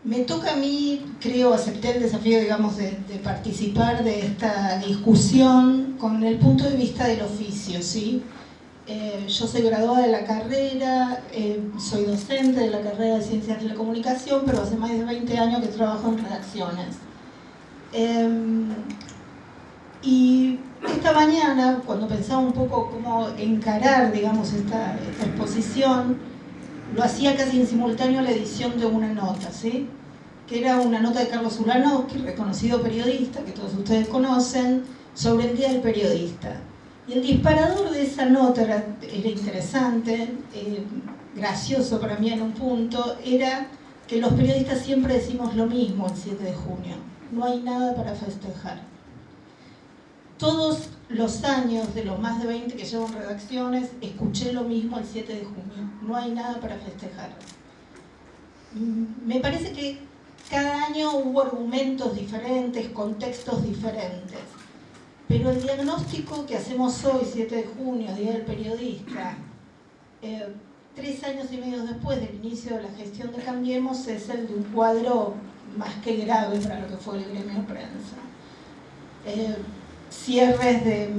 Me toca a mí, creo, acepté el desafío, digamos, de participar de esta discusión con el punto de vista del oficio, ¿sí? Yo soy graduada de la carrera, soy docente de la carrera de Ciencias de la Comunicación, pero hace más de 20 años que trabajo en redacciones. Y esta mañana, cuando pensaba un poco cómo encarar, digamos, esta exposición, lo hacía casi en simultáneo a la edición de una nota, ¿sí? Que era una nota de Carlos Ulanowski, reconocido periodista, que todos ustedes conocen, sobre el Día del Periodista. Y el disparador de esa nota era interesante, gracioso para mí en un punto, era que los periodistas siempre decimos lo mismo el 7 de junio, no hay nada para festejar. Todos los años, de los más de 20 que llevo en redacciones, escuché lo mismo el 7 de junio, no hay nada para festejar. Me parece que cada año hubo argumentos diferentes, contextos diferentes, pero el diagnóstico que hacemos hoy, 7 de junio, Día del Periodista, 3 años y medio después del inicio de la gestión de Cambiemos, es el de un cuadro más que grave para lo que fue el gremio de prensa. Cierres de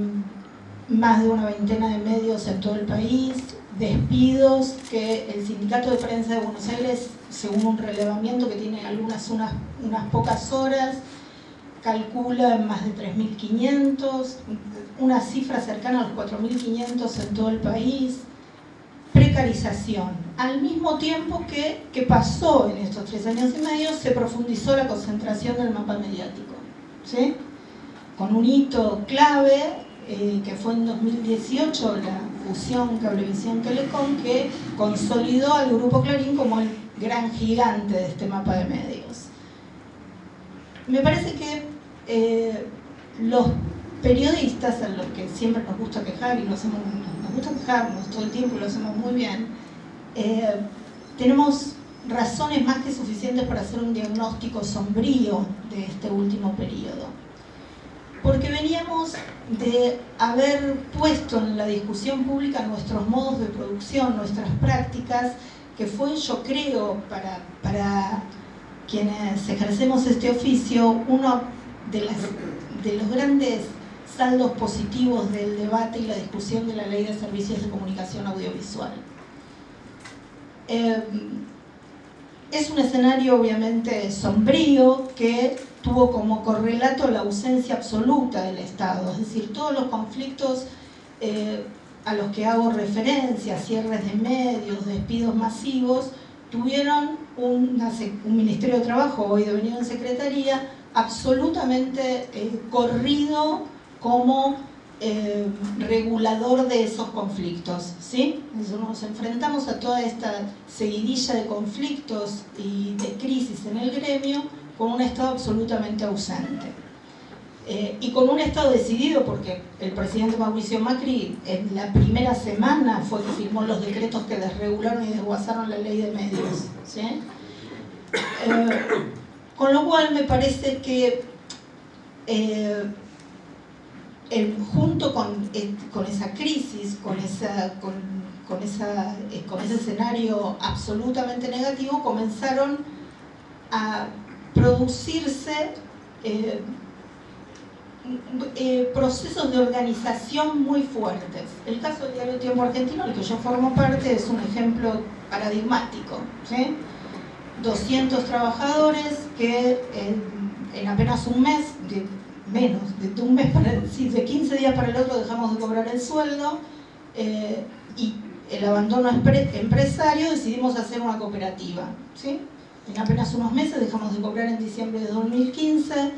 más de una veintena de medios en todo el país, despidos que el Sindicato de Prensa de Buenos Aires, según un relevamiento que tiene unas pocas horas, calcula en más de 3.500, una cifra cercana a los 4.500 en todo el país, precarización. Al mismo tiempo que pasó en estos 3 años y medio, se profundizó la concentración del mapa mediático, ¿sí? Con un hito clave, que fue en 2018, la fusión Cablevisión-Telecom, que consolidó al Grupo Clarín como el gran gigante de este mapa de medios. Me parece que los periodistas, a los que siempre nos gusta quejar, y nos gusta quejarnos todo el tiempo y lo hacemos muy bien, tenemos razones más que suficientes para hacer un diagnóstico sombrío de este último periodo. Porque veníamos de haber puesto en la discusión pública nuestros modos de producción, nuestras prácticas, que fue, yo creo, para quienes ejercemos este oficio, uno de los grandes saldos positivos del debate y la discusión de la Ley de Servicios de Comunicación Audiovisual. Es un escenario obviamente sombrío que tuvo como correlato la ausencia absoluta del Estado, es decir, todos los conflictos a los que hago referencia, cierres de medios, despidos masivos, tuvieron un Ministerio de Trabajo, hoy devenido en Secretaría, absolutamente corrido como regulador de esos conflictos, ¿sí? Entonces nos enfrentamos a toda esta seguidilla de conflictos y de crisis en el gremio con un Estado absolutamente ausente. Y con un Estado decidido, porque el presidente Mauricio Macri en la primera semana fue que firmó los decretos que desregularon y desguazaron la ley de medios, ¿sí? Con lo cual me parece que junto con esa crisis, con ese escenario absolutamente negativo, comenzaron a producirse procesos de organización muy fuertes. El caso del Diario Tiempo Argentino, del que yo formo parte, es un ejemplo paradigmático, ¿sí? 200 trabajadores que en apenas un mes, de un mes de 15 días para el otro dejamos de cobrar el sueldo, y el abandono empresario, decidimos hacer una cooperativa, ¿sí? En apenas unos meses dejamos de cobrar en diciembre de 2015,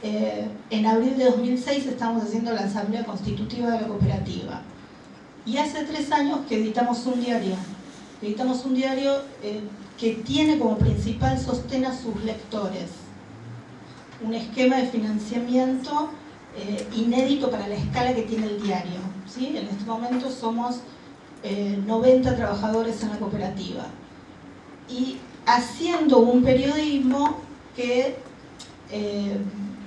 en abril de 2006 estamos haciendo la asamblea constitutiva de la cooperativa. Y hace 3 años que editamos un diario que tiene como principal sostén a sus lectores. Un esquema de financiamiento inédito para la escala que tiene el diario, ¿sí? En este momento somos 90 trabajadores en la cooperativa. Y haciendo un periodismo que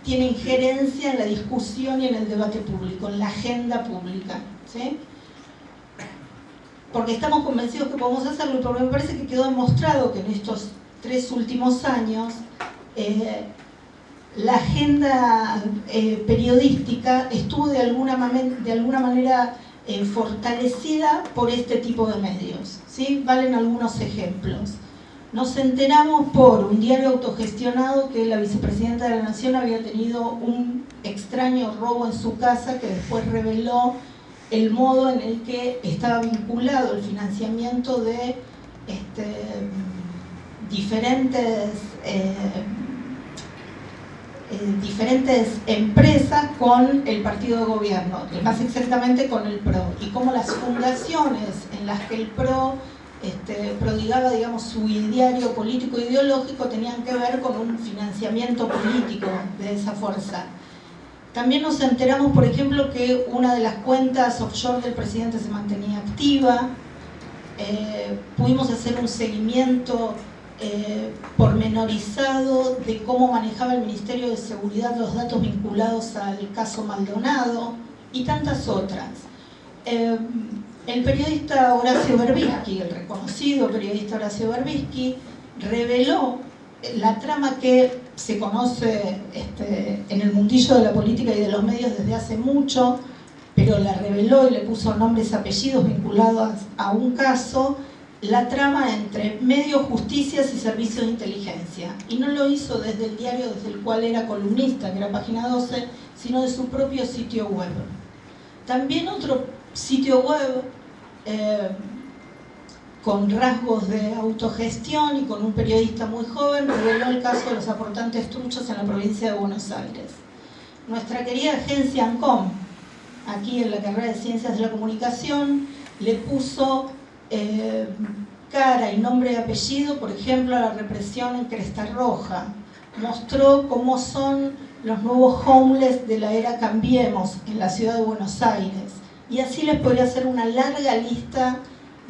tiene injerencia en la discusión y en el debate público, en la agenda pública, ¿sí? Porque estamos convencidos que podemos hacerlo, pero me parece que quedó demostrado que en estos 3 últimos años, la agenda periodística estuvo de alguna manera fortalecida por este tipo de medios, ¿sí? Valen algunos ejemplos. Nos enteramos por un diario autogestionado que la vicepresidenta de la Nación había tenido un extraño robo en su casa, que después reveló el modo en el que estaba vinculado el financiamiento de diferentes empresas con el partido de gobierno, más exactamente con el PRO, y cómo las fundaciones en las que el PRO prodigaba, digamos, su ideario político e ideológico tenían que ver con un financiamiento político de esa fuerza. También nos enteramos, por ejemplo, que una de las cuentas offshore del presidente se mantenía activa. Pudimos hacer un seguimiento pormenorizado de cómo manejaba el Ministerio de Seguridad los datos vinculados al caso Maldonado y tantas otras. El periodista Horacio Berbisky, el reconocido periodista Horacio Berbisky, reveló la trama que se conoce en el mundillo de la política y de los medios desde hace mucho, pero la reveló y le puso nombres y apellidos vinculados a un caso, la trama entre medios, justicias y servicios de inteligencia. Y no lo hizo desde el diario desde el cual era columnista, que era Página 12, sino de su propio sitio web. También otro sitio web con rasgos de autogestión y con un periodista muy joven, reveló el caso de los aportantes truchos en la provincia de Buenos Aires. Nuestra querida agencia ANCOM, aquí en la carrera de Ciencias de la Comunicación, le puso cara y nombre y apellido, por ejemplo, a la represión en Cresta Roja. Mostró cómo son los nuevos homeless de la era Cambiemos en la ciudad de Buenos Aires. Y así les podría hacer una larga lista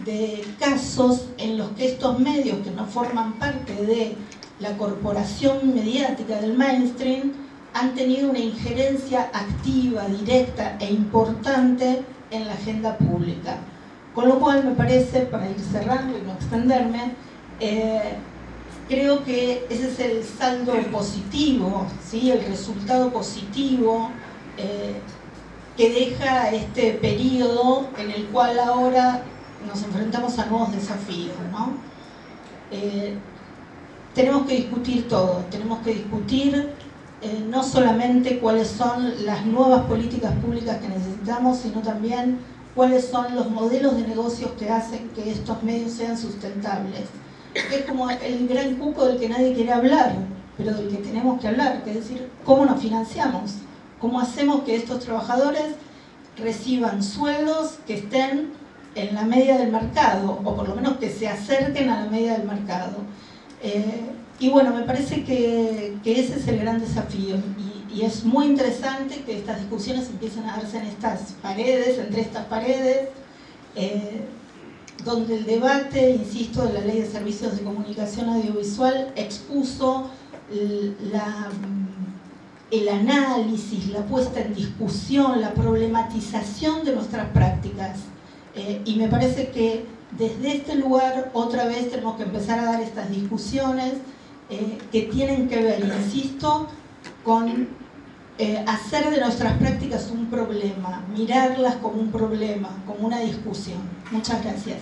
de casos en los que estos medios, que no forman parte de la corporación mediática del mainstream, han tenido una injerencia activa, directa e importante en la agenda pública. Con lo cual me parece, para ir cerrando y no extenderme, creo que ese es el saldo positivo, ¿sí? El resultado positivo que deja este periodo en el cual ahora nos enfrentamos a nuevos desafíos, ¿no? Tenemos que discutir todo, tenemos que discutir no solamente cuáles son las nuevas políticas públicas que necesitamos, sino también cuáles son los modelos de negocios que hacen que estos medios sean sustentables. Es como el gran cuco del que nadie quiere hablar, pero del que tenemos que hablar, que es decir, cómo nos financiamos, cómo hacemos que estos trabajadores reciban sueldos que estén en la media del mercado, o por lo menos que se acerquen a la media del mercado. Y bueno, me parece que ese es el gran desafío, y es muy interesante que estas discusiones empiecen a darse en estas paredes, entre estas paredes, donde el debate, insisto, de la Ley de Servicios de Comunicación Audiovisual expuso el análisis, la puesta en discusión, la problematización de nuestras prácticas. Y me parece que desde este lugar otra vez tenemos que empezar a dar estas discusiones que tienen que ver, insisto, con hacer de nuestras prácticas un problema, mirarlas como un problema, como una discusión. Muchas gracias.